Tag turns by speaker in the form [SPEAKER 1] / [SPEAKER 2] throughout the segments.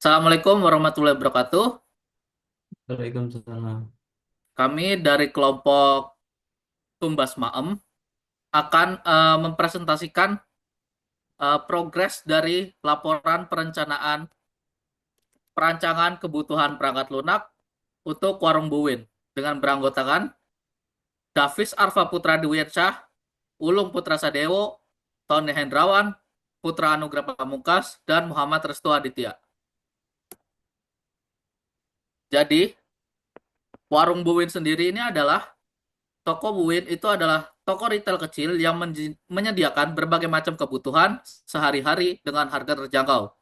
[SPEAKER 1] Assalamualaikum warahmatullahi wabarakatuh.
[SPEAKER 2] Waalaikumsalam.
[SPEAKER 1] Kami dari kelompok Tumbas Maem akan mempresentasikan progres dari laporan perencanaan perancangan kebutuhan perangkat lunak untuk Warung Buwin dengan beranggotakan Davis Arfa Putra Dwiansyah, Ulung Putra Sadewo, Tony Hendrawan, Putra Anugrah Pamungkas, dan Muhammad Restu Aditya. Jadi, Warung Buwin sendiri ini adalah toko Buin itu adalah toko retail kecil yang menyediakan berbagai macam kebutuhan sehari-hari dengan harga terjangkau.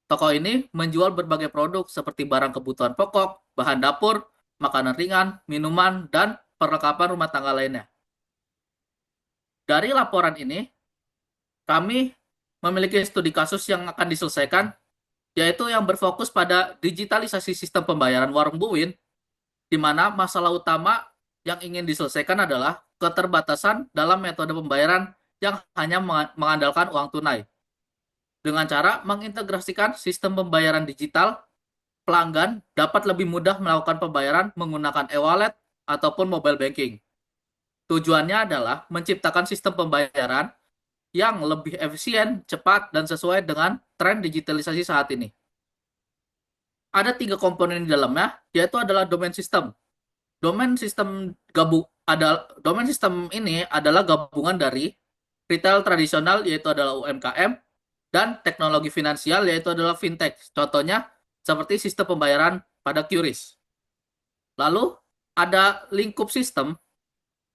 [SPEAKER 1] Toko ini menjual berbagai produk seperti barang kebutuhan pokok, bahan dapur, makanan ringan, minuman, dan perlengkapan rumah tangga lainnya. Dari laporan ini, kami memiliki studi kasus yang akan diselesaikan, yaitu yang berfokus pada digitalisasi sistem pembayaran warung Buin, di mana masalah utama yang ingin diselesaikan adalah keterbatasan dalam metode pembayaran yang hanya mengandalkan uang tunai. Dengan cara mengintegrasikan sistem pembayaran digital, pelanggan dapat lebih mudah melakukan pembayaran menggunakan e-wallet ataupun mobile banking. Tujuannya adalah menciptakan sistem pembayaran yang lebih efisien, cepat, dan sesuai dengan tren digitalisasi saat ini. Ada tiga komponen di dalamnya, yaitu adalah domain system. Domain sistem ini adalah gabungan dari retail tradisional yaitu adalah UMKM dan teknologi finansial yaitu adalah fintech. Contohnya seperti sistem pembayaran pada QRIS. Lalu ada lingkup sistem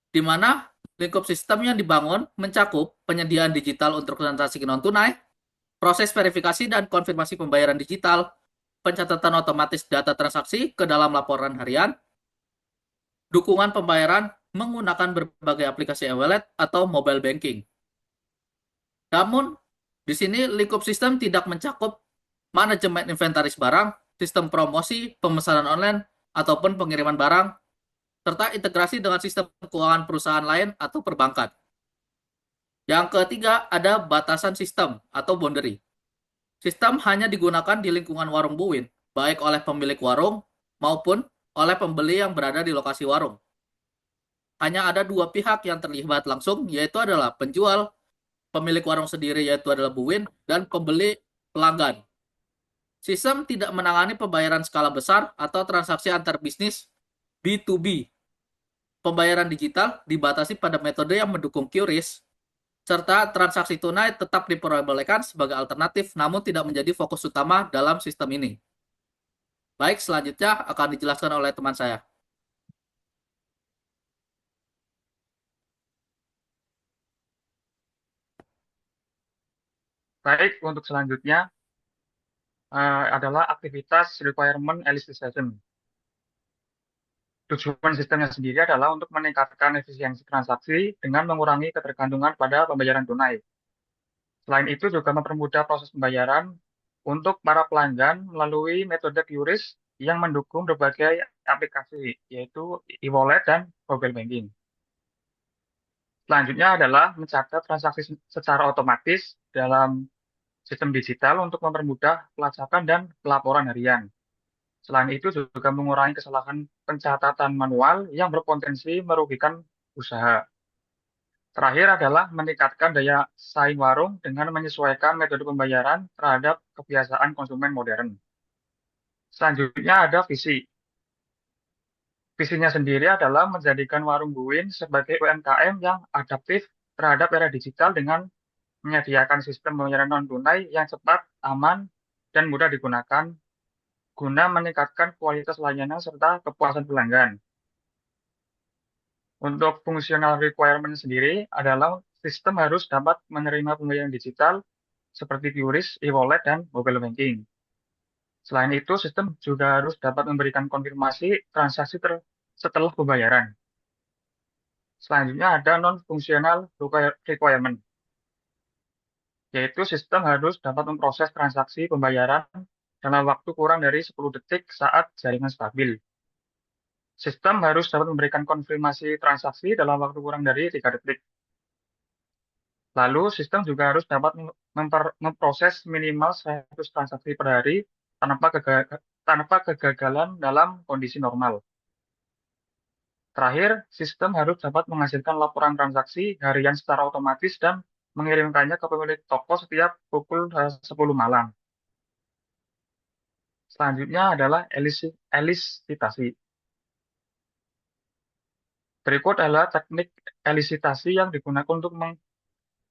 [SPEAKER 1] di mana lingkup sistem yang dibangun mencakup penyediaan digital untuk transaksi non tunai, proses verifikasi dan konfirmasi pembayaran digital, pencatatan otomatis data transaksi ke dalam laporan harian, dukungan pembayaran menggunakan berbagai aplikasi e-wallet atau mobile banking. Namun, di sini lingkup sistem tidak mencakup manajemen inventaris barang, sistem promosi, pemesanan online, ataupun pengiriman barang, serta integrasi dengan sistem keuangan perusahaan lain atau perbankan. Yang ketiga, ada batasan sistem atau boundary. Sistem hanya digunakan di lingkungan warung Buwin, baik oleh pemilik warung maupun oleh pembeli yang berada di lokasi warung. Hanya ada dua pihak yang terlibat langsung, yaitu adalah penjual, pemilik warung sendiri yaitu adalah Buwin, dan pembeli pelanggan. Sistem tidak menangani pembayaran skala besar atau transaksi antar bisnis B2B. Pembayaran digital dibatasi pada metode yang mendukung QRIS, serta transaksi tunai tetap diperbolehkan sebagai alternatif namun tidak menjadi fokus utama dalam sistem ini. Baik, selanjutnya akan dijelaskan oleh teman saya.
[SPEAKER 2] Baik, untuk selanjutnya adalah aktivitas requirement elicitation. Tujuan sistemnya sendiri adalah untuk meningkatkan efisiensi transaksi dengan mengurangi ketergantungan pada pembayaran tunai. Selain itu juga mempermudah proses pembayaran untuk para pelanggan melalui metode QRIS yang mendukung berbagai aplikasi, yaitu e-wallet dan mobile banking. Selanjutnya adalah mencatat transaksi secara otomatis dalam sistem digital untuk mempermudah pelacakan dan pelaporan harian. Selain itu juga mengurangi kesalahan pencatatan manual yang berpotensi merugikan usaha. Terakhir adalah meningkatkan daya saing warung dengan menyesuaikan metode pembayaran terhadap kebiasaan konsumen modern. Selanjutnya ada visi. Visinya sendiri adalah menjadikan warung Buin sebagai UMKM yang adaptif terhadap era digital dengan menyediakan sistem pembayaran non-tunai yang cepat, aman, dan mudah digunakan guna meningkatkan kualitas layanan serta kepuasan pelanggan. Untuk fungsional requirement sendiri adalah sistem harus dapat menerima pembayaran digital seperti QRIS, e-wallet, dan mobile banking. Selain itu, sistem juga harus dapat memberikan konfirmasi transaksi setelah pembayaran. Selanjutnya ada non-functional requirement, yaitu sistem harus dapat memproses transaksi pembayaran dalam waktu kurang dari 10 detik saat jaringan stabil. Sistem harus dapat memberikan konfirmasi transaksi dalam waktu kurang dari 3 detik. Lalu, sistem juga harus dapat memproses minimal 100 transaksi per hari tanpa kegagalan dalam kondisi normal. Terakhir, sistem harus dapat menghasilkan laporan transaksi harian secara otomatis dan mengirimkannya ke pemilik toko setiap pukul 10 malam. Selanjutnya adalah elisitasi. Berikut adalah teknik elisitasi yang digunakan untuk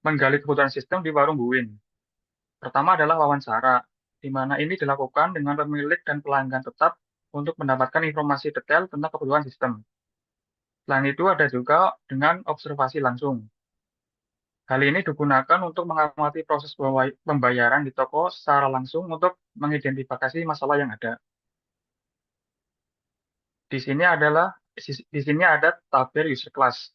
[SPEAKER 2] menggali kebutuhan sistem di warung Buin. Pertama adalah wawancara, di mana ini dilakukan dengan pemilik dan pelanggan tetap untuk mendapatkan informasi detail tentang kebutuhan sistem. Selain itu ada juga dengan observasi langsung. Hal ini digunakan untuk mengamati proses pembayaran di toko secara langsung untuk mengidentifikasi masalah yang ada. Di sini ada tabir user class.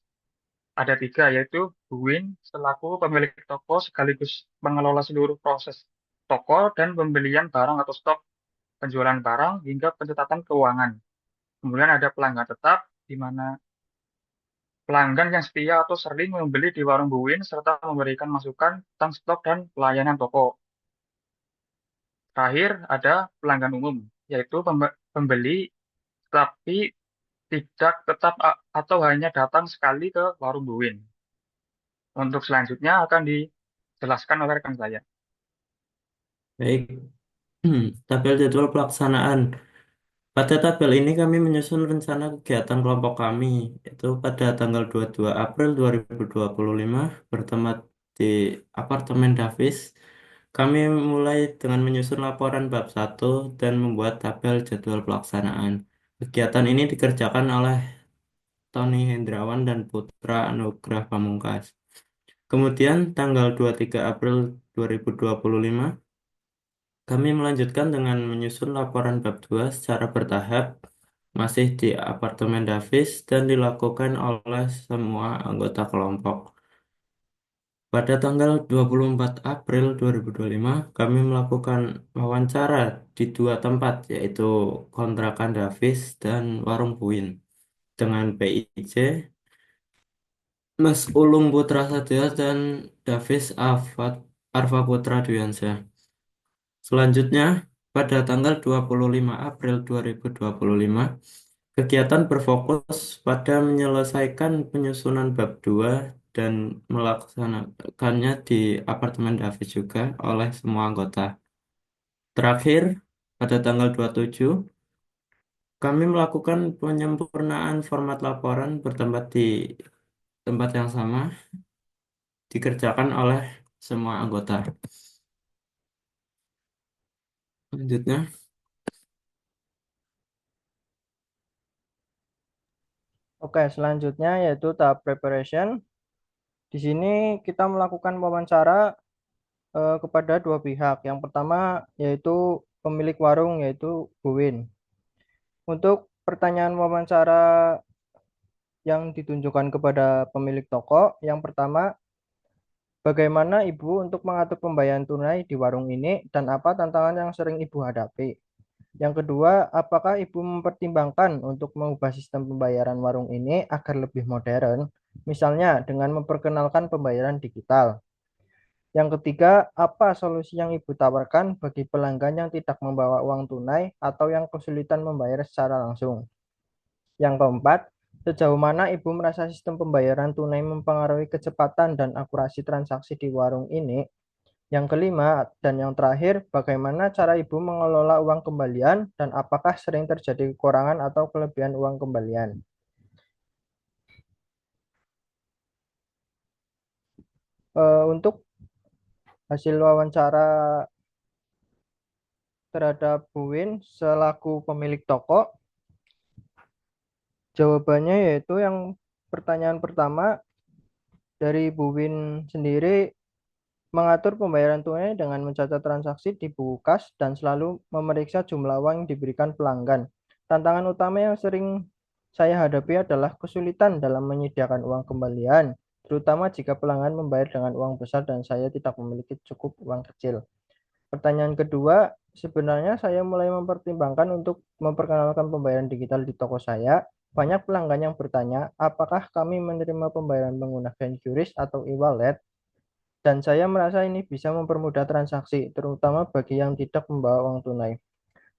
[SPEAKER 2] Ada tiga, yaitu Buin selaku pemilik toko sekaligus mengelola seluruh proses toko dan pembelian barang atau stok, penjualan barang hingga pencatatan keuangan. Kemudian ada pelanggan tetap, di mana pelanggan yang setia atau sering membeli di warung Buin serta memberikan masukan tentang stok dan pelayanan toko. Terakhir ada pelanggan umum, yaitu pembeli tapi tidak tetap atau hanya datang sekali ke warung Buin. Untuk selanjutnya akan dijelaskan oleh rekan saya.
[SPEAKER 3] Baik, tabel jadwal pelaksanaan. Pada tabel ini kami menyusun rencana kegiatan kelompok kami, yaitu pada tanggal 22 April 2025 bertempat di apartemen Davis. Kami mulai dengan menyusun laporan bab 1 dan membuat tabel jadwal pelaksanaan. Kegiatan ini dikerjakan oleh Tony Hendrawan dan Putra Anugrah Pamungkas. Kemudian tanggal 23 April 2025 kami melanjutkan dengan menyusun laporan bab 2 secara bertahap, masih di apartemen Davis dan dilakukan oleh semua anggota kelompok. Pada tanggal 24 April 2025, kami melakukan wawancara di dua tempat, yaitu kontrakan Davis dan Warung Buin, dengan PIJ, Mas Ulung Putra Satya dan Davis Arfa Putra Dwiansyah. Selanjutnya, pada tanggal 25 April 2025, kegiatan berfokus pada menyelesaikan penyusunan bab 2 dan melaksanakannya di apartemen Davis juga oleh semua anggota. Terakhir, pada tanggal 27, kami melakukan penyempurnaan format laporan bertempat di tempat yang sama, dikerjakan oleh semua anggota. Selanjutnya,
[SPEAKER 4] Oke, selanjutnya yaitu tahap preparation. Di sini kita melakukan wawancara kepada dua pihak. Yang pertama yaitu pemilik warung yaitu Buwin. Untuk pertanyaan wawancara yang ditunjukkan kepada pemilik toko, yang pertama, bagaimana Ibu untuk mengatur pembayaran tunai di warung ini dan apa tantangan yang sering Ibu hadapi? Yang kedua, apakah Ibu mempertimbangkan untuk mengubah sistem pembayaran warung ini agar lebih modern, misalnya dengan memperkenalkan pembayaran digital? Yang ketiga, apa solusi yang Ibu tawarkan bagi pelanggan yang tidak membawa uang tunai atau yang kesulitan membayar secara langsung? Yang keempat, sejauh mana Ibu merasa sistem pembayaran tunai mempengaruhi kecepatan dan akurasi transaksi di warung ini? Yang kelima dan yang terakhir, bagaimana cara Ibu mengelola uang kembalian dan apakah sering terjadi kekurangan atau kelebihan uang kembalian? Untuk hasil wawancara terhadap Buwin selaku pemilik toko, jawabannya yaitu yang pertanyaan pertama dari Buwin sendiri mengatur pembayaran tunai dengan mencatat transaksi di buku kas dan selalu memeriksa jumlah uang yang diberikan pelanggan. Tantangan utama yang sering saya hadapi adalah kesulitan dalam menyediakan uang kembalian, terutama jika pelanggan membayar dengan uang besar dan saya tidak memiliki cukup uang kecil. Pertanyaan kedua, sebenarnya saya mulai mempertimbangkan untuk memperkenalkan pembayaran digital di toko saya. Banyak pelanggan yang bertanya, apakah kami menerima pembayaran menggunakan QRIS atau e-wallet? Dan saya merasa ini bisa mempermudah transaksi, terutama bagi yang tidak membawa uang tunai.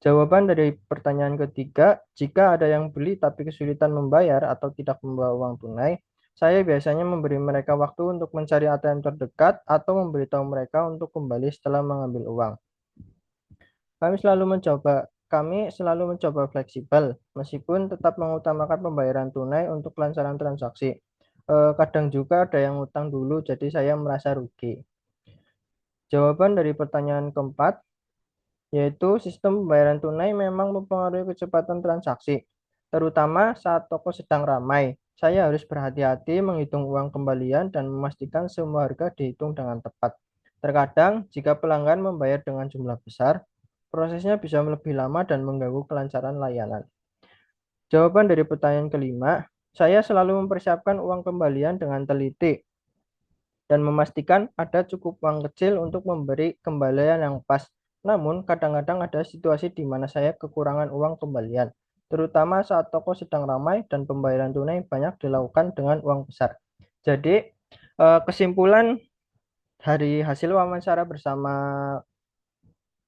[SPEAKER 4] Jawaban dari pertanyaan ketiga, jika ada yang beli tapi kesulitan membayar atau tidak membawa uang tunai, saya biasanya memberi mereka waktu untuk mencari ATM terdekat atau memberitahu mereka untuk kembali setelah mengambil uang. Kami selalu mencoba fleksibel, meskipun tetap mengutamakan pembayaran tunai untuk kelancaran transaksi. Kadang juga ada yang utang dulu, jadi saya merasa rugi. Jawaban dari pertanyaan keempat, yaitu sistem pembayaran tunai memang mempengaruhi kecepatan transaksi, terutama saat toko sedang ramai. Saya harus berhati-hati menghitung uang kembalian dan memastikan semua harga dihitung dengan tepat. Terkadang, jika pelanggan membayar dengan jumlah besar, prosesnya bisa lebih lama dan mengganggu kelancaran layanan. Jawaban dari pertanyaan kelima, saya selalu mempersiapkan uang kembalian dengan teliti dan memastikan ada cukup uang kecil untuk memberi kembalian yang pas. Namun, kadang-kadang ada situasi di mana saya kekurangan uang kembalian, terutama saat toko sedang ramai dan pembayaran tunai banyak dilakukan dengan uang besar. Jadi, kesimpulan dari hasil wawancara bersama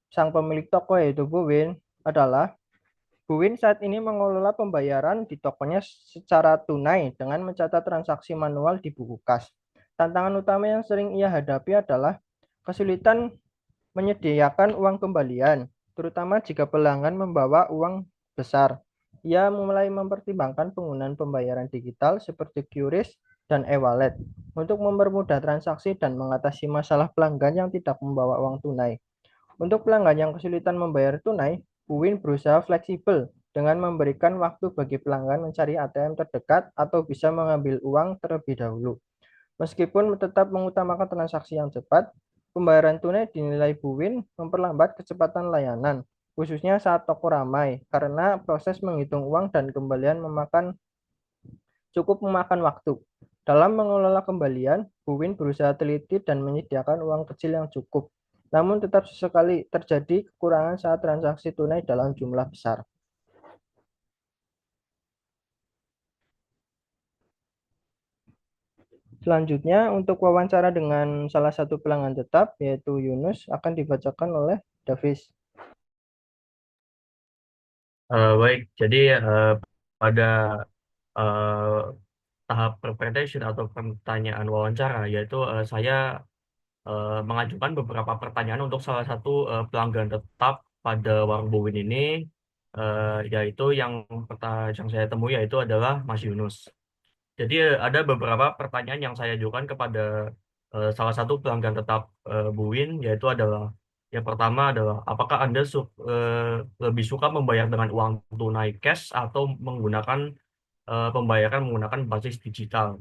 [SPEAKER 4] sang pemilik toko yaitu Bu Win adalah Bu Win saat ini mengelola pembayaran di tokonya secara tunai dengan mencatat transaksi manual di buku kas. Tantangan utama yang sering ia hadapi adalah kesulitan menyediakan uang kembalian, terutama jika pelanggan membawa uang besar. Ia mulai mempertimbangkan penggunaan pembayaran digital seperti QRIS dan e-wallet untuk mempermudah transaksi dan mengatasi masalah pelanggan yang tidak membawa uang tunai. Untuk pelanggan yang kesulitan membayar tunai, Uwin berusaha fleksibel dengan memberikan waktu bagi pelanggan mencari ATM terdekat atau bisa mengambil uang terlebih dahulu. Meskipun tetap mengutamakan transaksi yang cepat, pembayaran tunai dinilai Buwin memperlambat kecepatan layanan, khususnya saat toko ramai, karena proses menghitung uang dan kembalian cukup memakan waktu. Dalam mengelola kembalian, Buwin berusaha teliti dan menyediakan uang kecil yang cukup. Namun tetap sesekali terjadi kekurangan saat transaksi tunai dalam jumlah besar. Selanjutnya, untuk wawancara dengan salah satu pelanggan tetap, yaitu Yunus, akan dibacakan oleh Davis.
[SPEAKER 3] Baik, jadi pada eh, tahap preparation atau pertanyaan wawancara, yaitu saya mengajukan beberapa pertanyaan untuk salah satu pelanggan tetap pada warung Bowin ini, yaitu yang saya temui yaitu adalah Mas Yunus. Jadi ada beberapa pertanyaan yang saya ajukan kepada salah satu pelanggan tetap Buwin, yaitu adalah yang pertama adalah apakah Anda lebih suka membayar dengan uang tunai cash atau menggunakan pembayaran menggunakan basis digital?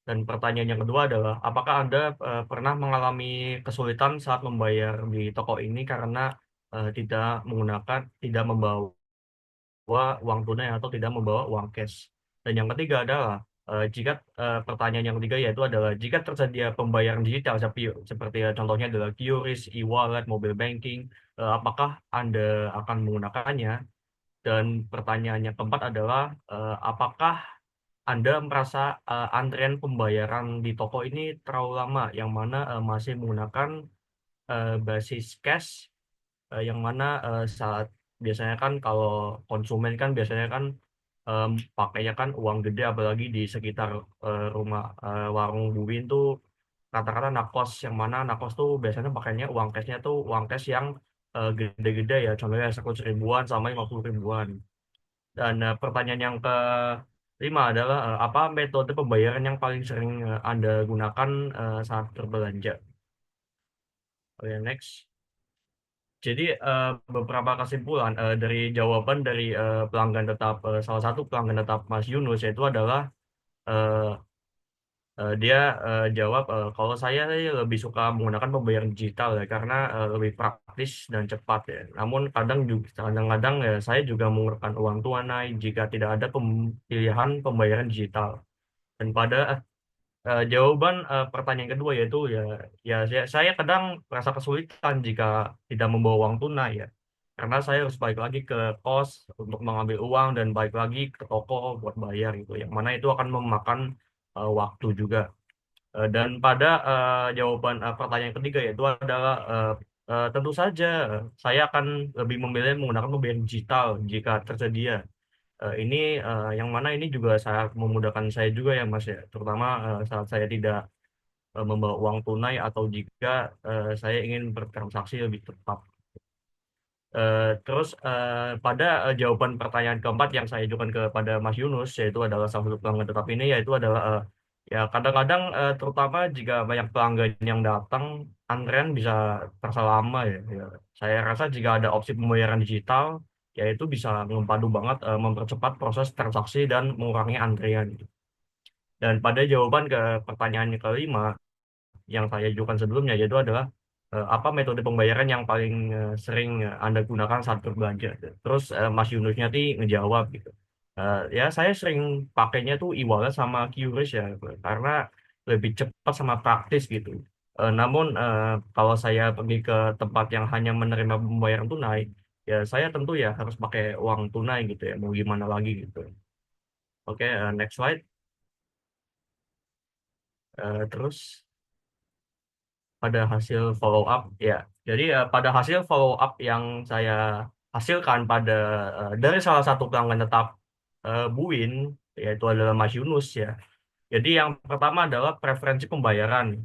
[SPEAKER 3] Dan pertanyaan yang kedua adalah apakah Anda pernah mengalami kesulitan saat membayar di toko ini karena tidak membawa uang tunai atau tidak membawa uang cash. Dan yang ketiga adalah jika pertanyaan yang ketiga yaitu adalah jika tersedia pembayaran digital seperti contohnya adalah QRIS, e-wallet, mobile banking, apakah Anda akan menggunakannya? Dan pertanyaan yang keempat adalah apakah Anda merasa antrian pembayaran di toko ini terlalu lama yang mana masih menggunakan basis cash, yang mana saat biasanya kan kalau konsumen kan biasanya kan pakainya kan uang gede apalagi di sekitar warung Buwin tuh rata-rata nakos, yang mana nakos tuh biasanya pakainya uang cashnya tuh uang cash yang gede-gede ya, contohnya 100 ribuan sama 50 ribuan. Dan pertanyaan yang kelima adalah apa metode pembayaran yang paling sering Anda gunakan saat berbelanja? Oke, next. Jadi beberapa kesimpulan dari jawaban dari salah satu pelanggan tetap Mas Yunus yaitu adalah eh, dia jawab kalau saya sih lebih suka menggunakan pembayaran digital ya karena lebih praktis dan cepat ya. Namun kadang-kadang ya saya juga menggunakan uang tunai jika tidak ada pilihan pembayaran digital. Dan pada jawaban pertanyaan kedua yaitu saya kadang merasa kesulitan jika tidak membawa uang tunai ya. Karena saya harus balik lagi ke kos untuk mengambil uang dan balik lagi ke toko buat bayar gitu. Yang mana itu akan memakan waktu juga. Dan pada jawaban pertanyaan ketiga yaitu adalah
[SPEAKER 5] Tentu saja saya akan lebih memilih menggunakan pembayaran digital jika tersedia. Ini yang mana ini juga sangat memudahkan saya juga ya Mas ya, terutama saat saya tidak membawa uang tunai atau jika saya ingin bertransaksi lebih cepat. Terus pada jawaban pertanyaan keempat yang saya ajukan kepada Mas Yunus, yaitu adalah salah satu pelanggan tetap ini, yaitu adalah ya kadang-kadang terutama jika banyak pelanggan yang datang, antrean bisa terasa lama ya. Ya. Saya rasa jika ada opsi pembayaran digital, yaitu bisa mempadu banget mempercepat proses transaksi dan mengurangi antrian. Dan pada jawaban ke pertanyaan yang kelima, yang saya ajukan sebelumnya yaitu adalah apa metode pembayaran yang paling sering Anda gunakan saat berbelanja. Terus Mas Yunusnya tuh ngejawab gitu. Ya saya sering pakainya tuh e-wallet sama QRIS ya karena lebih cepat sama praktis gitu. Namun kalau saya pergi ke tempat yang hanya menerima pembayaran tunai, ya saya tentu ya harus pakai uang tunai gitu ya. Mau gimana lagi gitu. Oke, next slide. Terus pada hasil follow up ya. Jadi pada hasil follow up yang saya hasilkan pada dari salah satu pelanggan tetap Buin yaitu adalah Mas Yunus ya. Jadi yang pertama adalah preferensi pembayaran.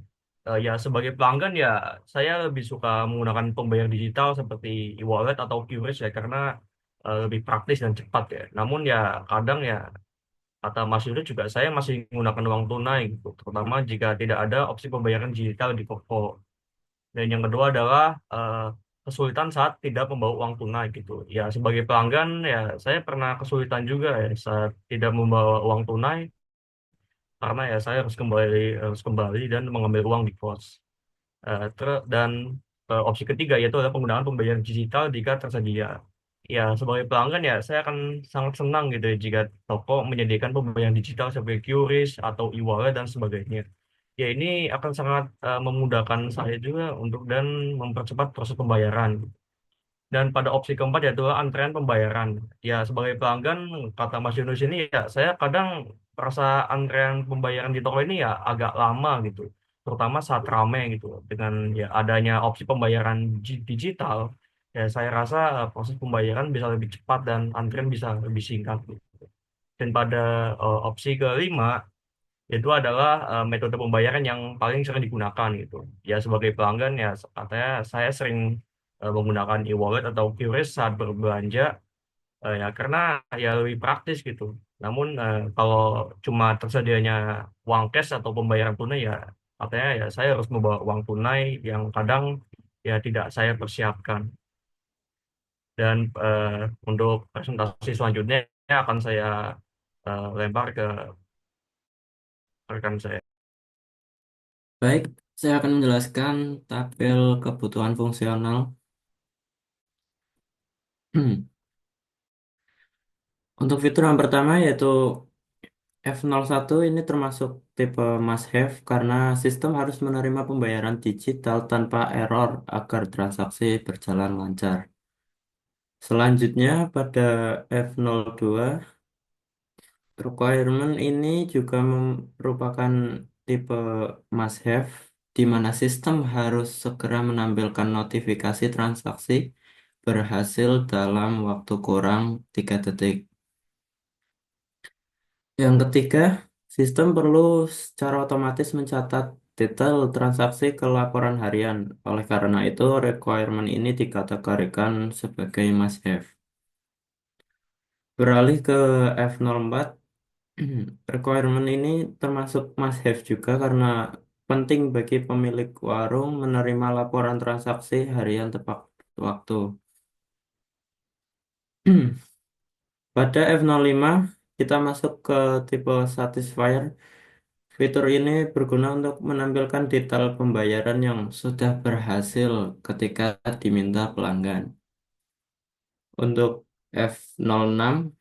[SPEAKER 5] Ya sebagai pelanggan ya saya lebih suka menggunakan pembayaran digital seperti e-wallet atau QRIS ya karena lebih praktis dan cepat ya. Namun ya kadang ya kata Mas Yunus juga saya masih menggunakan uang tunai gitu, terutama jika tidak ada opsi pembayaran digital di toko. Dan yang kedua adalah kesulitan saat tidak membawa uang tunai gitu. Ya sebagai pelanggan ya saya pernah kesulitan juga ya saat tidak membawa uang tunai karena ya saya harus kembali dan mengambil uang di pos. Dan opsi ketiga yaitu adalah penggunaan pembayaran digital jika tersedia. Ya sebagai pelanggan ya saya akan sangat senang gitu ya jika toko menyediakan pembayaran digital seperti QRIS atau e-wallet dan sebagainya. Ya ini akan sangat memudahkan saya juga untuk dan mempercepat proses pembayaran. Dan pada opsi keempat yaitu antrean pembayaran. Ya sebagai pelanggan kata Mas Yunus ini ya saya kadang merasa antrean pembayaran di toko ini ya agak lama gitu. Terutama saat ramai gitu. Dengan ya adanya opsi pembayaran digital ya saya rasa proses pembayaran bisa lebih cepat dan antrean bisa lebih singkat gitu. Dan pada opsi kelima itu adalah metode pembayaran yang paling sering digunakan gitu. Ya sebagai pelanggan ya katanya saya sering menggunakan e-wallet atau QRIS saat berbelanja ya karena ya lebih praktis gitu. Namun kalau cuma tersedianya uang cash atau pembayaran tunai ya katanya ya saya harus membawa uang tunai yang kadang ya tidak saya persiapkan. Dan untuk presentasi selanjutnya akan saya lempar ke rekan saya.
[SPEAKER 3] Baik, saya akan menjelaskan tabel kebutuhan fungsional. Untuk fitur yang pertama yaitu F01 ini termasuk tipe must have karena sistem harus menerima pembayaran digital tanpa error agar transaksi berjalan lancar. Selanjutnya pada F02 requirement ini juga merupakan tipe must have di mana sistem harus segera menampilkan notifikasi transaksi berhasil dalam waktu kurang 3 detik. Yang ketiga, sistem perlu secara otomatis mencatat detail transaksi ke laporan harian. Oleh karena itu, requirement ini dikategorikan sebagai must have. Beralih ke F04, requirement ini termasuk must have juga karena penting bagi pemilik warung menerima laporan transaksi harian tepat waktu. Pada F05, kita masuk ke tipe satisfier. Fitur ini berguna untuk menampilkan detail pembayaran yang sudah berhasil ketika diminta pelanggan. Untuk F06,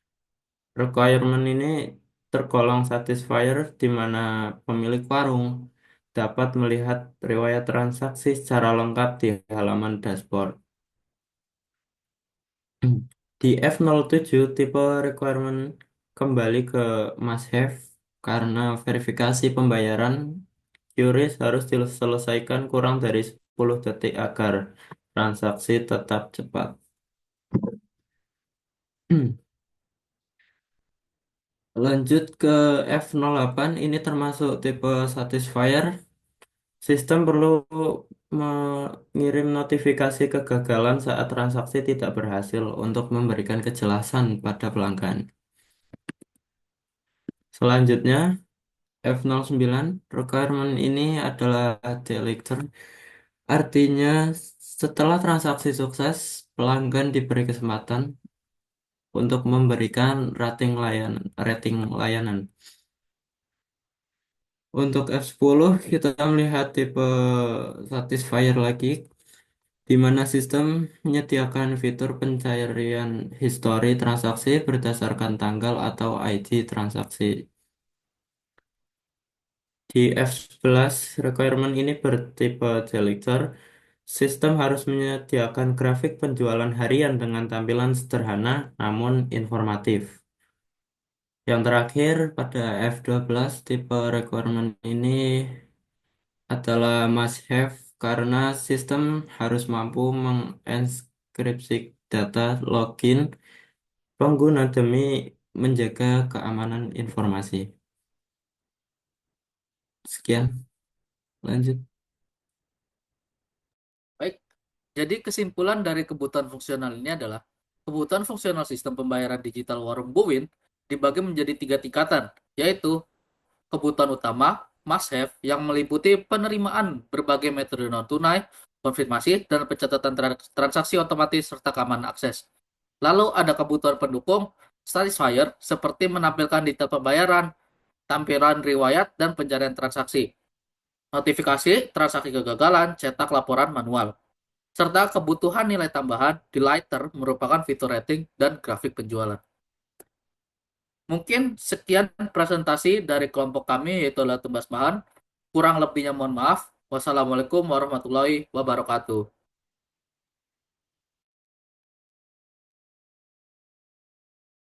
[SPEAKER 3] requirement ini tergolong satisfier di mana pemilik warung dapat melihat riwayat transaksi secara lengkap di halaman dashboard. Di F07, tipe requirement kembali ke must have karena verifikasi pembayaran QRIS harus diselesaikan kurang dari 10 detik agar transaksi tetap cepat. Lanjut ke F08, ini termasuk tipe satisfier. Sistem perlu mengirim notifikasi kegagalan saat transaksi tidak berhasil untuk memberikan kejelasan pada pelanggan. Selanjutnya, F09, requirement ini adalah delictor. Artinya, setelah transaksi sukses, pelanggan diberi kesempatan untuk memberikan rating layanan. Untuk F10, kita melihat tipe satisfier lagi, di mana sistem menyediakan fitur pencarian histori transaksi berdasarkan tanggal atau ID transaksi. Di F11, requirement ini bertipe delictor. Sistem harus menyediakan grafik penjualan harian dengan tampilan sederhana namun informatif. Yang terakhir, pada F12, tipe requirement ini adalah must have karena sistem harus mampu mengenkripsi data login pengguna demi menjaga keamanan informasi. Sekian, lanjut.
[SPEAKER 1] Baik, jadi kesimpulan dari kebutuhan fungsional ini adalah kebutuhan fungsional sistem pembayaran digital warung Buwin dibagi menjadi 3 tingkatan, yaitu kebutuhan utama, must have, yang meliputi penerimaan berbagai metode non-tunai, konfirmasi, dan pencatatan transaksi otomatis serta keamanan akses. Lalu ada kebutuhan pendukung, satisfier, seperti menampilkan detail pembayaran, tampilan riwayat, dan pencarian transaksi. Notifikasi, transaksi kegagalan, cetak laporan manual. Serta kebutuhan nilai tambahan, delighter, merupakan fitur rating dan grafik penjualan. Mungkin sekian presentasi dari kelompok kami, yaitu adalah Tumbas Bahan. Kurang lebihnya mohon maaf. Wassalamualaikum warahmatullahi wabarakatuh.